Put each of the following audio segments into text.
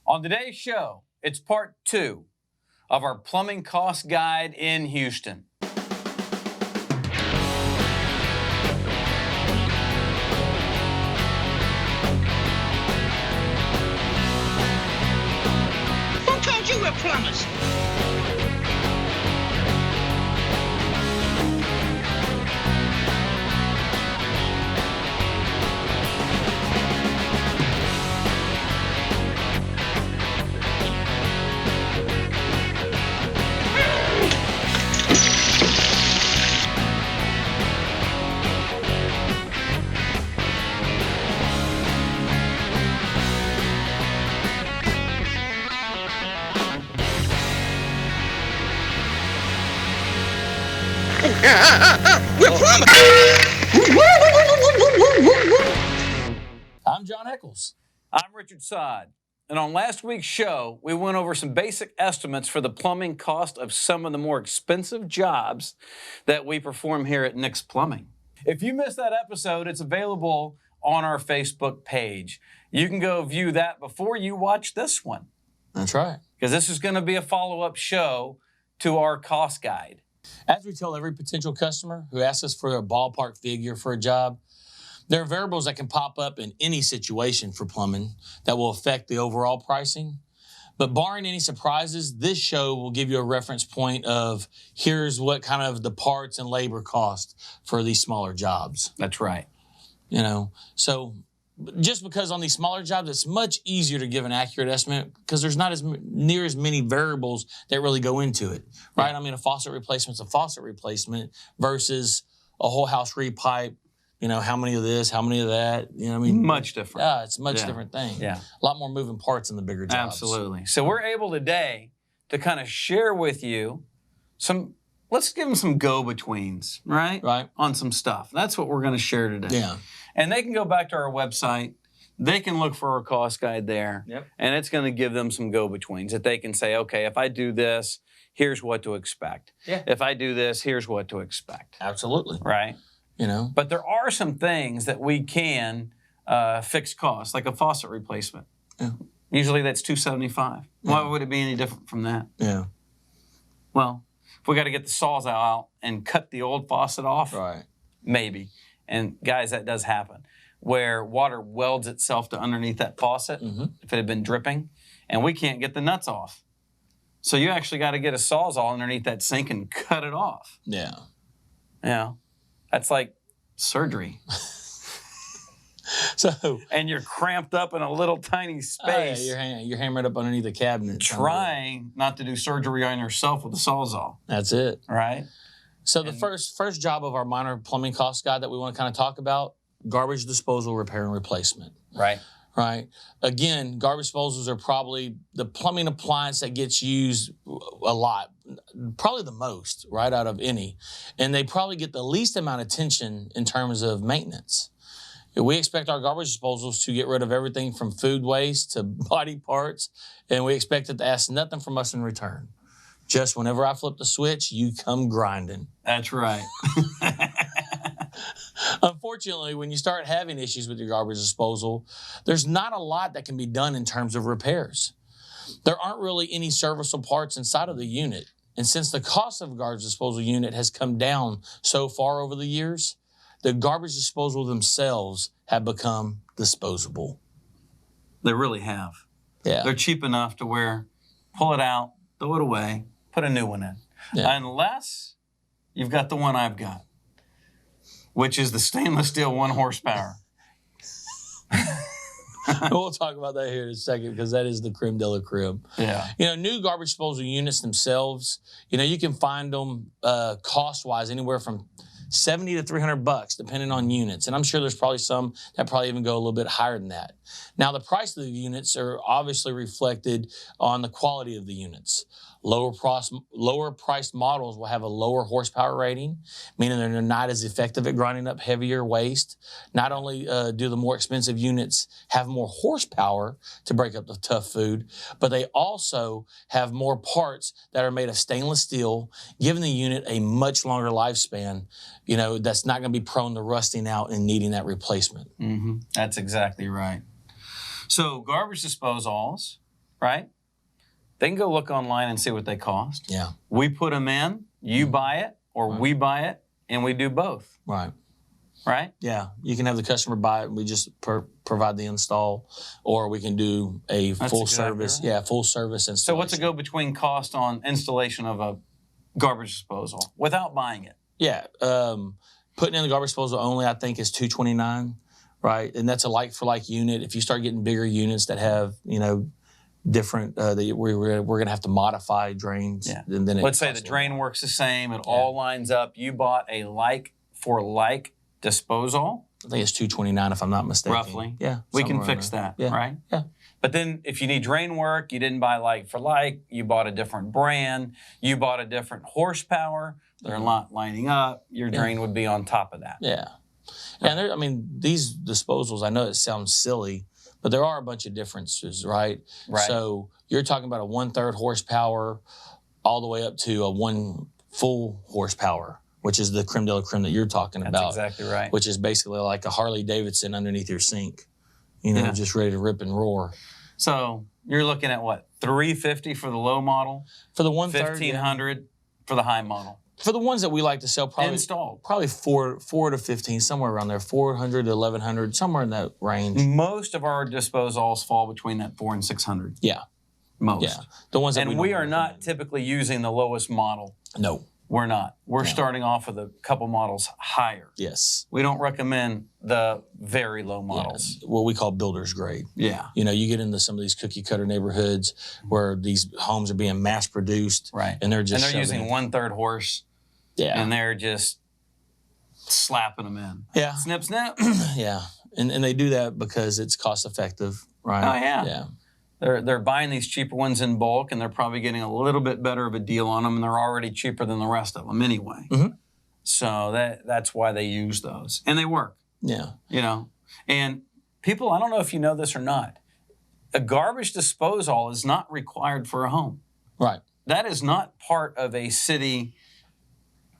On today's show, it's part 2 of our plumbing cost guide in Houston. Who told you we're plumbers? We're plumbers. I'm John Eccles. I'm Richard Sod. And on last week's show, we went over some basic estimates for the plumbing cost of some of the more expensive jobs that we perform here at Nick's Plumbing. If you missed that episode, it's available on our Facebook page. You can go view that before you watch this one. That's right. Because this is going to be a follow-up show to our cost guide. As we tell every potential customer who asks us for a ballpark figure for a job, there are variables that can pop up in any situation for plumbing that will affect the overall pricing. But barring any surprises, this show will give you a reference point of here's what kind of the parts and labor cost for these smaller jobs. That's right. You know, so just because on these smaller jobs, it's much easier to give an accurate estimate because there's not near as many variables that really go into it, right? Yeah. I mean, a faucet replacement's a faucet replacement versus a whole house repipe. You know, how many of this, how many of that? You know what I mean? Much different. Yeah, it's a much different thing. Yeah. A lot more moving parts in the bigger jobs. Absolutely. So we're able today to kind of share with you let's give them some go-betweens, right? Right. On some stuff. That's what we're going to share today. Yeah. And they can go back to our website. They can look for our cost guide there. Yep. And it's going to give them some go-betweens that they can say, okay, if I do this, here's what to expect. Yeah. If I do this, here's what to expect. Absolutely. Right? You know. But there are some things that we can fix costs, like a faucet replacement. Yeah. Usually that's $275. Yeah. Why would it be any different from that? Yeah. Well, if we got to get the saws out and cut the old faucet off, Right. maybe. And guys, that does happen, where water welds itself to underneath that faucet if it had been dripping, and we can't get the nuts off. So you actually got to get a Sawzall underneath that sink and cut it off. Yeah. Yeah. That's like surgery. So. And you're cramped up in a little tiny space. You're hammered up underneath the cabinet. Trying not to do surgery on yourself with a Sawzall. That's it. Right? So the first job of our minor plumbing cost guide that we want to kind of talk about, garbage disposal, repair, and replacement. Right. Right. Again, garbage disposals are probably the plumbing appliance that gets used a lot, probably the most, right, out of any. And they probably get the least amount of attention in terms of maintenance. We expect our garbage disposals to get rid of everything from food waste to body parts, and we expect it to ask nothing from us in return. Just whenever I flip the switch, you come grinding. That's right. Unfortunately, when you start having issues with your garbage disposal, there's not a lot that can be done in terms of repairs. There aren't really any serviceable parts inside of the unit. And since the cost of a garbage disposal unit has come down so far over the years, the garbage disposal themselves have become disposable. They really have. Yeah. They're cheap enough to where pull it out, throw it away, put a new one in. Yeah. Unless you've got the one I've got, which is the stainless steel 1 horsepower. We'll talk about that here in a second because that is the creme de la creme. Yeah. You know, new garbage disposal units themselves, you know, you can find them cost-wise anywhere from $70 to $300 depending on units. And I'm sure there's probably some that probably even go a little bit higher than that. Now, the price of the units are obviously reflected on the quality of the units. Lower priced models will have a lower horsepower rating, meaning they're not as effective at grinding up heavier waste. Not only do the more expensive units have more horsepower to break up the tough food, but they also have more parts that are made of stainless steel, giving the unit a much longer lifespan, you know, that's not going to be prone to rusting out and needing that replacement. Mm-hmm. That's exactly right. So garbage disposals right? They can go look online and see what they cost. Yeah. We put them in, you buy it, or we buy it, and we do both. Right. Right? Yeah. You can have the customer buy it and we just provide the install, or we can do a full exactly service. right. Yeah, full service installation. So what's the go-between cost on installation of a garbage disposal without buying it? Yeah. Putting in the garbage disposal only, I think, is $229, right? And that's a like-for-like unit. If you start getting bigger units that have, different, we're going to have to modify drains. Yeah. Then Let's say the drain works the same. It all lines up. You bought a like-for-like disposal. I think it's $229 if I'm not mistaken. Roughly. Yeah. We can fix that, Yeah. right? Yeah. But then if you need drain work, you didn't buy like for like, you bought a different brand, you bought a different horsepower, they're not lining up, your drain would be on top of that. Yeah. And these disposals, I know it sounds silly, but there are a bunch of differences, right? Right. So you're talking about a 1/3 horsepower all the way up to a 1 full horsepower, which is the creme de la creme that you're talking about. That's exactly right. Which is basically like a Harley Davidson underneath your sink, just ready to rip and roar. So you're looking at what, $350 for the low model, For the 1/3, $1,500 for the high model. For the ones that we like to sell, probably 4 to 15, somewhere around there, 400 to 1,100, somewhere in that range. Most of our disposals fall between that 400 and 600. Yeah, most. Yeah, the ones that we are not typically using the lowest model. No. We're not. We're starting off with a couple models higher. Yes. We don't recommend the very low models. Yeah, what we call builder's grade. Yeah. You get into some of these cookie cutter neighborhoods where these homes are being mass produced. Right. And they're using 1/3 horse. Yeah. And they're just slapping them in. Yeah. Snip, snip. Yeah. And they do that because it's cost effective, right? Oh, yeah. Yeah. They're buying these cheaper ones in bulk, and they're probably getting a little bit better of a deal on them, and they're already cheaper than the rest of them anyway. Mm-hmm. So that's why they use those. And they work. Yeah. And people, I don't know if you know this or not, a garbage disposal is not required for a home. Right. That is not part of a city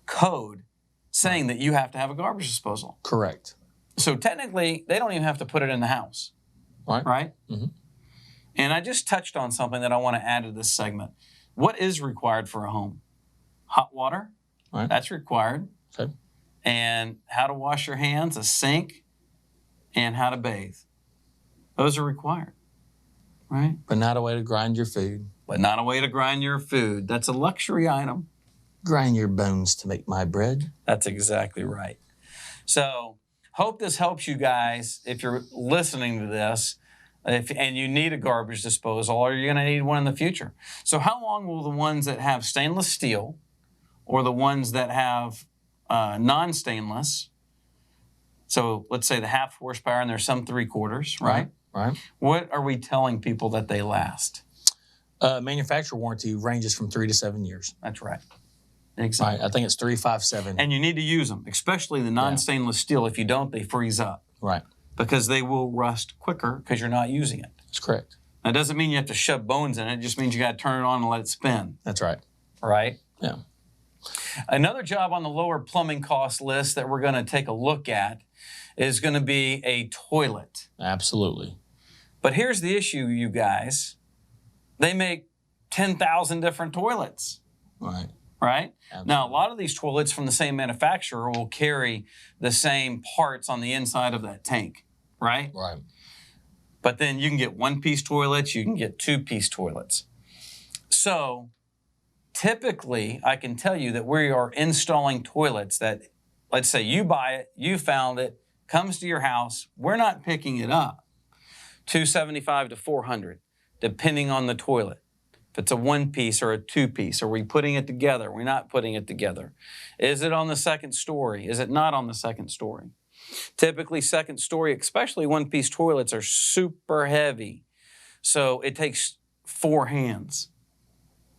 code saying that you have to have a garbage disposal. Correct. So technically, they don't even have to put it in the house. Right. Right? Mm-hmm. And I just touched on something that I want to add to this segment. What is required for a home? Hot water. Right. That's required. Okay. And how to wash your hands, a sink, and how to bathe. Those are required. Right? But not a way to grind your food. But not a way to grind your food. That's a luxury item. Grind your bones to make my bread. That's exactly right. So, hope this helps you guys if you're listening to this. And you need a garbage disposal, or you're going to need one in the future. So how long will the ones that have stainless steel or the ones that have non-stainless, so let's say the 1/2 horsepower and there's some 3/4, right? Right. What are we telling people that they last? Manufacturer warranty ranges from 3 to 7 years. That's right. Exactly. Right. I think it's 3, 5, 7. And you need to use them, especially the non-stainless steel. If you don't, they freeze up. Right. Because they will rust quicker because you're not using it. That's correct. That doesn't mean you have to shove bones in it. It just means you got to turn it on and let it spin. That's right. Right? Yeah. Another job on the lower plumbing cost list that we're going to take a look at is going to be a toilet. Absolutely. But here's the issue, you guys. They make 10,000 different toilets. Right. Right? Absolutely. Now, a lot of these toilets from the same manufacturer will carry the same parts on the inside of that tank, right? Right. But then you can get 1-piece toilets, you can get 2-piece toilets. So, typically, I can tell you that we are installing toilets that, let's say you buy it, you found it, comes to your house, we're not picking it up. $275 to $400, depending on the toilet. If it's a 1-piece or a 2-piece, are we putting it together? We're not putting it together. Is it on the second story? Is it not on the second story? Typically, second story, especially 1-piece toilets, are super heavy. So it takes 4 hands.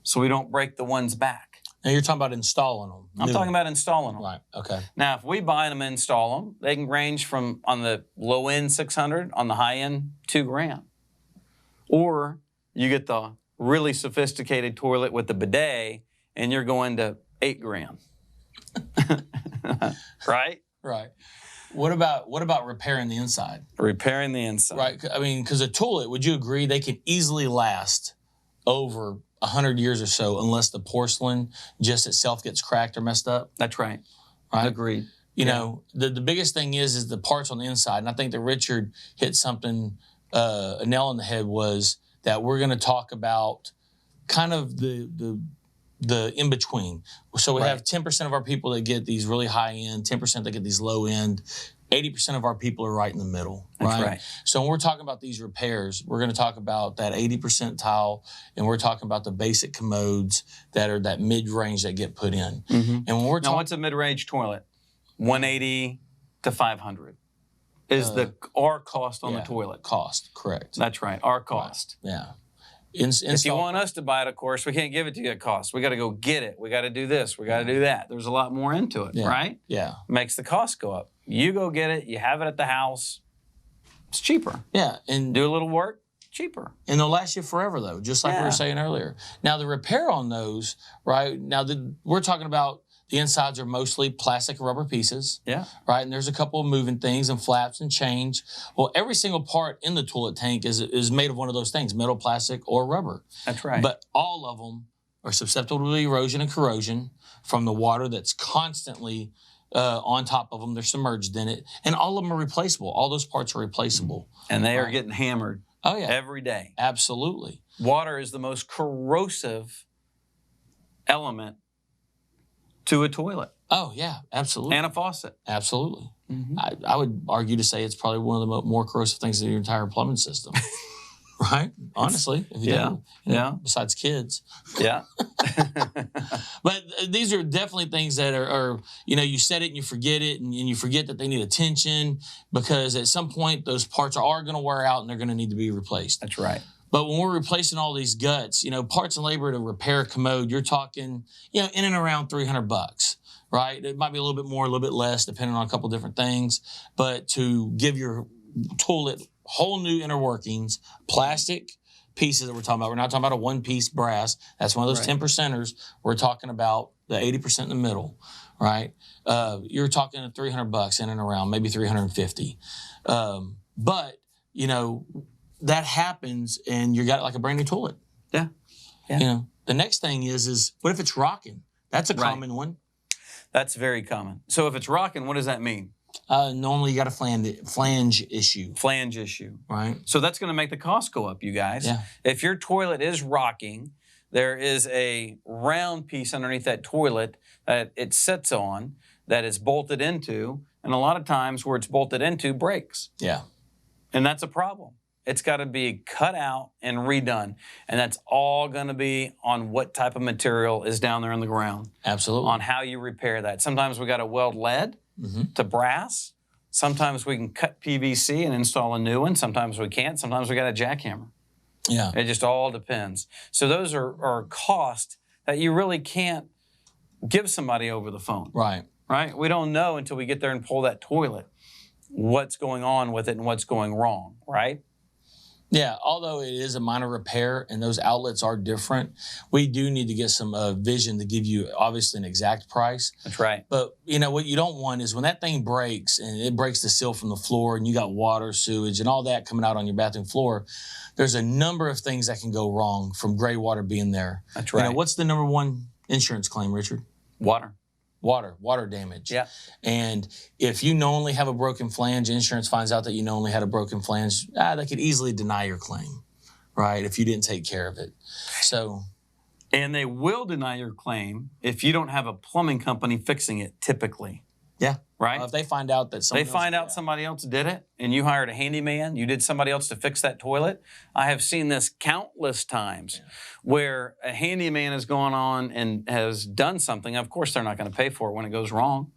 So we don't break the one's back. Now you're talking about installing them. I'm talking about installing them. Right. Okay. Now, if we buy them and install them, they can range from, on the low end, $600, on the high end, $2,000. Or you get the really sophisticated toilet with the bidet, and you're going to $8,000. Right? Right. What about repairing the inside? Repairing the inside. Right. I mean, because a toilet, would you agree, they can easily last over 100 years or so unless the porcelain just itself gets cracked or messed up? That's right. Right. Agreed. You know, the biggest thing is the parts on the inside. And I think that Richard hit something, a nail on the head, was that we're going to talk about kind of the in between. So we have 10% of our people that get these really high end, 10% that get these low end. 80% of our people are right in the middle, right? That's right. So when we're talking about these repairs, we're going to talk about that 80% tile, and we're talking about the basic commodes that are that mid-range that get put in. Mm-hmm. And when we're now, what's a mid-range toilet? 180 to 500 is our cost on the toilet. Cost, correct. That's right, our cost. Right. Yeah. If you want us to buy it, of course, we can't give it to you at cost. We got to go get it. We got to do this. We got to do that. There's a lot more into it, right? Yeah. Makes the cost go up. You go get it. You have it at the house. It's cheaper. Yeah. And do a little work, cheaper. And they'll last you forever, though, just like we were saying earlier. Now, the repair on those, right? Now, we're talking about the insides are mostly plastic rubber pieces. Yeah. Right? And there's a couple of moving things and flaps and change. Well, every single part in the toilet tank is made of one of those things, metal, plastic, or rubber. That's right. But all of them are susceptible to erosion and corrosion from the water that's constantly on top of them. They're submerged in it. And all of them are replaceable. All those parts are replaceable. And they are getting hammered every day. Absolutely. Water is the most corrosive element to a toilet. Oh, yeah, absolutely. And a faucet. Absolutely. Mm-hmm. I would argue to say it's probably one of the more corrosive things in your entire plumbing system. Right? Honestly. If you think, besides kids. Yeah. But these are definitely things that are, you set it and you forget it, and you forget that they need attention, because at some point those parts are going to wear out and they're going to need to be replaced. That's right. But when we're replacing all these guts, parts and labor to repair a commode, you're talking, in and around $300, right? It might be a little bit more, a little bit less, depending on a couple different things. But to give your toilet whole new inner workings, plastic pieces that we're talking about. We're not talking about a one-piece brass. That's one of those 10%ers. We're talking about the 80% in the middle, right? You're talking $300 in and around, maybe $350. But, that happens, and you got like a brand new toilet. Yeah. Yeah. The next thing is what if it's rocking? That's a common one. That's very common. So if it's rocking, what does that mean? Normally you got a flange issue. Flange issue. Right. So that's going to make the cost go up, you guys. Yeah. If your toilet is rocking, there is a round piece underneath that toilet that it sits on that is bolted into, and a lot of times where it's bolted into breaks. Yeah. And that's a problem. It's got to be cut out and redone. And that's all going to be on what type of material is down there in the ground. Absolutely. On how you repair that. Sometimes we got to weld lead to brass. Sometimes we can cut PVC and install a new one. Sometimes we can't. Sometimes we got a jackhammer. Yeah. It just all depends. So those are costs that you really can't give somebody over the phone. Right. Right? We don't know until we get there and pull that toilet what's going on with it and what's going wrong, right? Yeah, although it is a minor repair and those outlets are different, we do need to get some vision to give you obviously an exact price. That's right. But what you don't want is when that thing breaks and it breaks the seal from the floor and you got water, sewage, and all that coming out on your bathroom floor, there's a number of things that can go wrong from gray water being there. That's right. What's the number one insurance claim, Richard? Water Damage. Yeah. And if you knowingly have a broken flange, insurance finds out that you knowingly had a broken flange, they could easily deny your claim, right, if you didn't take care of it. So. And they will deny your claim if you don't have a plumbing company fixing it, typically. Yeah. Right? If they find out that somebody else did it, and you hired a handyman, you did somebody else to fix that toilet. I have seen this countless times where a handyman has gone on and has done something. Of course, they're not going to pay for it when it goes wrong.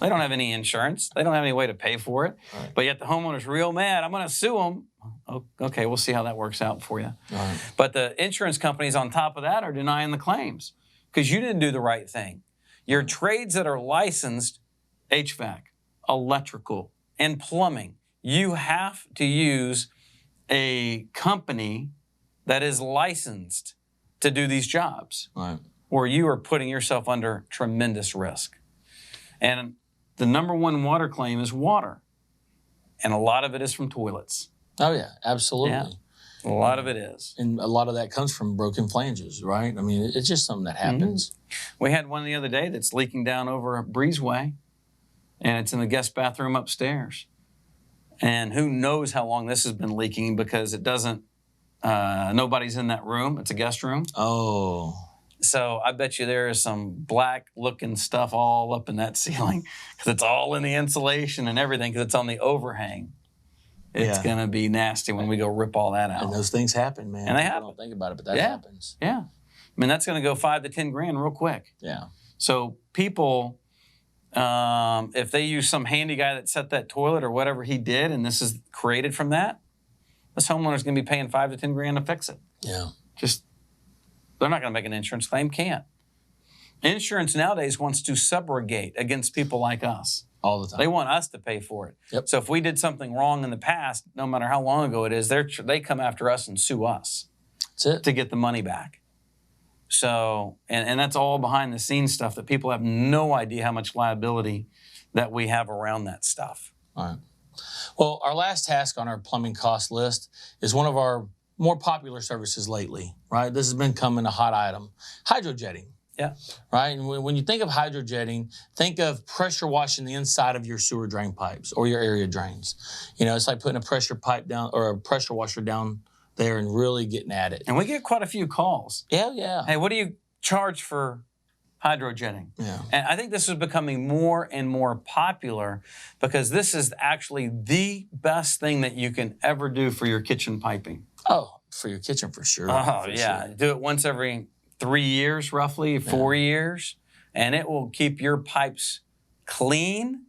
They don't have any insurance. They don't have any way to pay for it. Right. But yet the homeowner's real mad. I'm going to sue them. Oh, okay, we'll see how that works out for you. Right. But the insurance companies on top of that are denying the claims because you didn't do the right thing. Your trades that are licensed, HVAC, electrical, and plumbing, you have to use a company that is licensed to do these jobs, right, or you are putting yourself under tremendous risk. And the number one water claim is water. And a lot of it is from toilets. Oh, yeah, absolutely. Yeah. A lot of it is. And a lot of that comes from broken flanges, right? I mean, it's just something that happens. We had one the other day that's leaking down over a breezeway, and it's in the guest bathroom upstairs. And who knows how long this has been leaking because it doesn't, nobody's in that room. It's a guest room. Oh. So I bet you there is some black-looking stuff all up in that ceiling because it's all in the insulation and everything because it's on the overhang. It's going to be nasty when we go rip all that out. And those things happen, man. And they People happen. don't think about it, but that happens. Yeah. I mean, that's going to go $5 to $10 grand real quick. Yeah. So people, if they use some handy guy that set that toilet or whatever he did, and this is created from that, this homeowner's going to be paying $5 to $10 grand to fix it. Yeah. Just, they're not going to make an insurance claim, can't. Insurance nowadays wants to subrogate against people like us. All the time. They want us to pay for it. Yep. So if we did something wrong in the past, no matter how long ago it is, they come after us and sue us That's it. to get the money back. So, and that's all behind the scenes stuff that people have no idea how much liability that we have around that stuff. All right. Well, our last task on our plumbing cost list is one of our more popular services lately, right? This has been becoming a hot item. Hydrojetting. Yeah. Right? And when you think of hydrojetting, think of pressure washing the inside of your sewer drain pipes or your area drains. You know, it's like putting a pressure pipe down or a pressure washer down there and really getting at it. And we get quite a few calls. Yeah. Hey, what do you charge for hydrojetting? Yeah. And I think this is becoming more and more popular because this is actually the best thing that you can ever do for your kitchen piping. Oh, for your kitchen for sure. Oh, For yeah. sure. Do it once every 3 years, roughly, 4 years, and it will keep your pipes clean,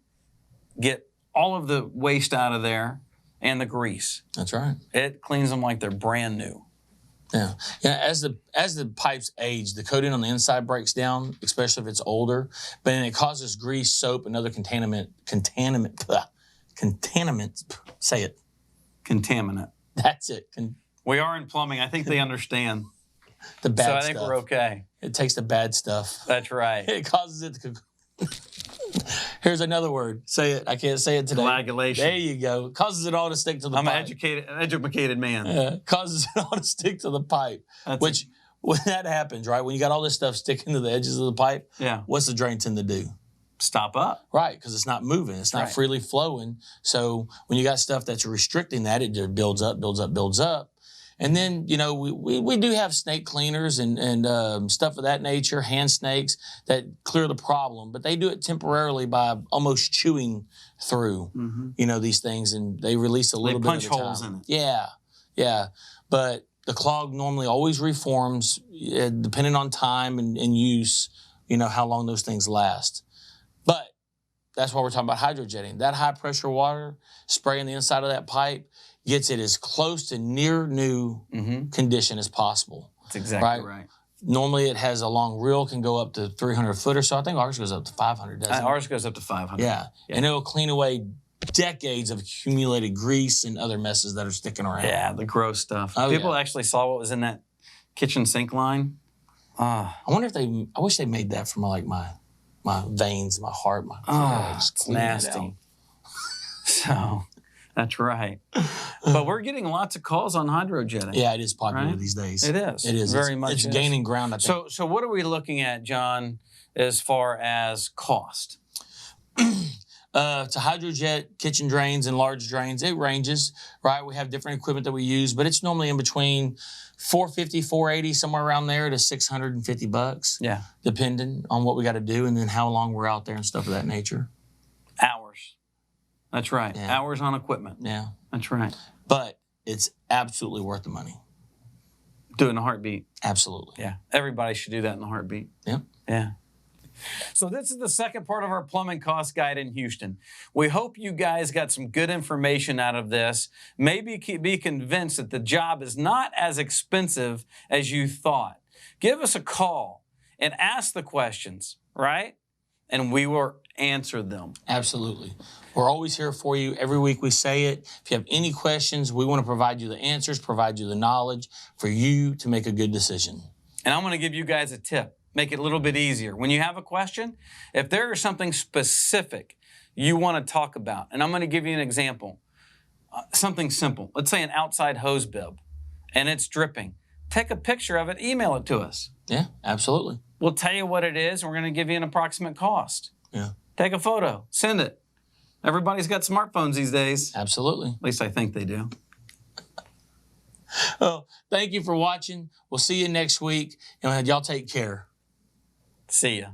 get all of the waste out of there, and the grease. That's right. It cleans them like they're brand new. Yeah. As the pipes age, the coating on the inside breaks down, especially if it's older, but then it causes grease, soap, and other contaminants. Say it. Contaminant. That's it. We are in plumbing. I think they understand. The bad So I stuff. think we're okay. It takes the bad stuff. That's right. It causes it to. Here's another word. Say it. I can't say it today. Coagulation. There you go. It causes it all to stick to the I'm pipe. an educated man. Yeah, causes it all to stick to the pipe. That's When that happens, right? When you got all this stuff sticking to the edges of the pipe, Yeah. what's the drain tend to do? Stop up. Right, because it's not moving. It's not Right. freely flowing. So when you got stuff that's restricting that, it just builds up. And then, you know, we do have snake cleaners and stuff of that nature, hand snakes that clear the problem, but they do it temporarily by almost chewing through, you know, these things, and they release a little bit punch at a time. holes in it. Yeah. But the clog normally always reforms, depending on time and use, you know, how long those things last. But that's why we're talking about hydrojetting. That high pressure water spraying the inside of that pipe gets it as close to near new condition as possible. That's exactly right. Normally it has a long reel, can go up to 300 foot or so. I think ours goes up to 500, doesn't it? Ours goes up to 500. Yeah. And it'll clean away decades of accumulated grease and other messes that are sticking around. Yeah, the gross stuff. Oh, People yeah. actually saw what was in that kitchen sink line. I wonder if I wish they made that from like my veins, my heart, just It's clean that out. nasty. So, that's right. But we're getting lots of calls on hydrojetting. Yeah, it is popular Right? these days. It is. It is. Very It's- much It's is. gaining ground, I think. So what are we looking at, John, as far as cost? To hydrojet kitchen drains and large drains, it ranges, right? We have different equipment that we use, but it's normally in between $450, $480, somewhere around there to $650, Yeah. depending on what we got to do and then how long we're out there and stuff of that nature. Hours. That's right. Yeah. Hours on equipment. Yeah. That's right. But it's absolutely worth the money. Do it in a heartbeat. Absolutely. Yeah. Everybody should do that in a heartbeat. Yep. Yeah. So this is the second part of our plumbing cost guide in Houston. We hope you guys got some good information out of this. Maybe be convinced that the job is not as expensive as you thought. Give us a call and ask the questions, right? And we will answer them. Absolutely. We're always here for you. Every week we say it. If you have any questions, we want to provide you the answers, provide you the knowledge for you to make a good decision. And I'm going to give you guys a tip. Make it a little bit easier. When you have a question, if there is something specific you want to talk about. And I'm going to give you an example. Something simple. Let's say an outside hose bib, and it's dripping. Take a picture of it, email it to us. Yeah, absolutely. We'll tell you what it is, and we're going to give you an approximate cost. Yeah. Take a photo, send it. Everybody's got smartphones these days. Absolutely. At least I think they do. Well, thank you for watching. We'll see you next week, and y'all take care. See ya.